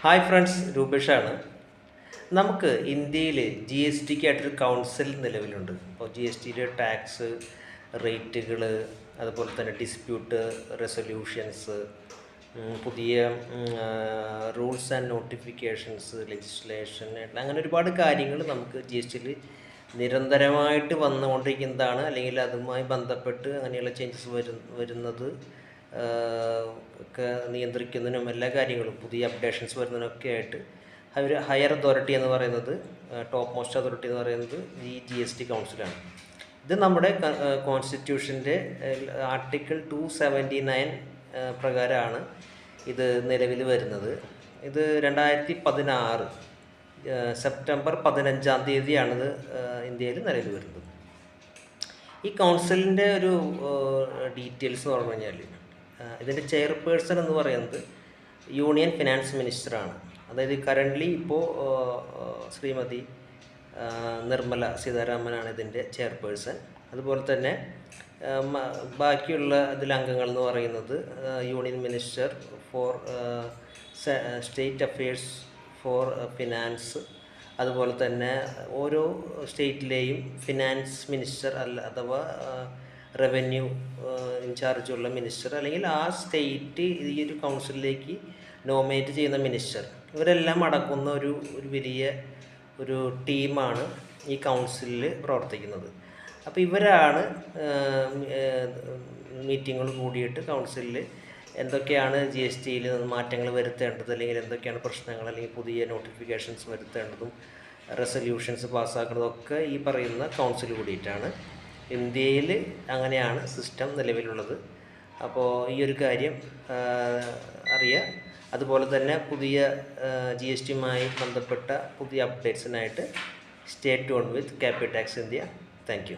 Hi friends, രൂപേഷാണ്. നമുക്ക് ഇന്ത്യയിൽ G S ടിക്കായിട്ടൊരു council നിലവിലുണ്ട്. അപ്പോൾ ജി എസ് ടിയിലെ ടാക്സ് റേറ്റുകൾ, അതുപോലെ തന്നെ ഡിസ്പ്യൂട്ട് റെസൊല്യൂഷൻസ്, പുതിയ റൂൾസ് ആൻഡ് നോട്ടിഫിക്കേഷൻസ്, ലെജിസ്ലേഷൻ, അങ്ങനെ ഒരുപാട് കാര്യങ്ങൾ നമുക്ക് ജി എസ് ടിയിൽ നിരന്തരമായിട്ട് വന്നുകൊണ്ടിരിക്കുന്നതാണ്. അല്ലെങ്കിൽ അതുമായി ബന്ധപ്പെട്ട് അങ്ങനെയുള്ള ചേഞ്ചസ് വരുന്നത് ഒക്കെ നിയന്ത്രിക്കുന്നതിനും എല്ലാ കാര്യങ്ങളും പുതിയ അപ്ഡേഷൻസ് വരുന്നതിനൊക്കെ ആയിട്ട് ഒരു ഹയർ അതോറിറ്റി എന്ന് പറയുന്നത്, ടോപ്പ് മോസ്റ്റ് അതോറിറ്റി എന്ന് പറയുന്നത് ഈ ജി എസ് ടി കൗൺസിലാണ്. ഇത് നമ്മുടെ കോൺസ്റ്റിറ്റ്യൂഷൻ്റെ ആർട്ടിക്കിൾ 279 പ്രകാരമാണ് ഇത് നിലവിൽ വരുന്നത്. ഇത് 2016 സെപ്റ്റംബർ 15 ഇന്ത്യയിൽ നിലവിൽ വരുന്നത്. ഈ കൗൺസിലിൻ്റെ ഒരു ഡീറ്റെയിൽസ് എന്ന് പറഞ്ഞു കഴിഞ്ഞാൽ, ഇതിൻ്റെ ചെയർപേഴ്സൺ എന്ന് പറയുന്നത് യൂണിയൻ ഫിനാൻസ് മിനിസ്റ്ററാണ്. അതായത് കറൻ്റ്ലി ഇപ്പോൾ ശ്രീമതി നിർമ്മല സീതാരാമനാണ് ഇതിൻ്റെ ചെയർപേഴ്സൺ. അതുപോലെ തന്നെ ബാക്കിയുള്ള അംഗങ്ങൾ എന്ന് പറയുന്നത് union minister for state affairs four finance, അതുപോലെ തന്നെ ഓരോ സ്റ്റേറ്റിലെയും ഫിനാൻസ് മിനിസ്റ്റർ അഥവാ റവന്യൂ ഇൻചാർജുള്ള മിനിസ്റ്റർ, അല്ലെങ്കിൽ ആ സ്റ്റേറ്റ് ഈ ഒരു കൗൺസിലിലേക്ക് നോമിനേറ്റ് ചെയ്യുന്ന മിനിസ്റ്റർ, ഇവരെല്ലാം അടക്കുന്ന ഒരു വലിയ ഒരു ടീമാണ് ഈ കൗൺസിലിൽ പ്രവർത്തിക്കുന്നത്. അപ്പോൾ ഇവരാണ് മീറ്റിങ്ങുകൾ കൂടിയിട്ട് കൗൺസിലിൽ എന്തൊക്കെയാണ് ജി എസ് ടിയിൽ മാറ്റങ്ങൾ വരുത്തേണ്ടത്, അല്ലെങ്കിൽ എന്തൊക്കെയാണ് പ്രശ്നങ്ങൾ, അല്ലെങ്കിൽ പുതിയ നോട്ടിഫിക്കേഷൻസ് വരുത്തേണ്ടതും റെസൊല്യൂഷൻസ് പാസ്സാക്കുന്നതൊക്കെ ഈ പറയുന്ന കൗൺസിൽ കൂടിയിട്ടാണ്. ഇന്ത്യയിൽ അങ്ങനെയാണ് സിസ്റ്റം നിലവിലുള്ളത്. അപ്പോൾ ഈ ഒരു കാര്യം അറിയുക. അതുപോലെ തന്നെ പുതിയ ജി എസ് ടിയുമായി ബന്ധപ്പെട്ട പുതിയ അപ്ഡേറ്റ്സിനായിട്ട് stay tuned with capital tax India. Thank U.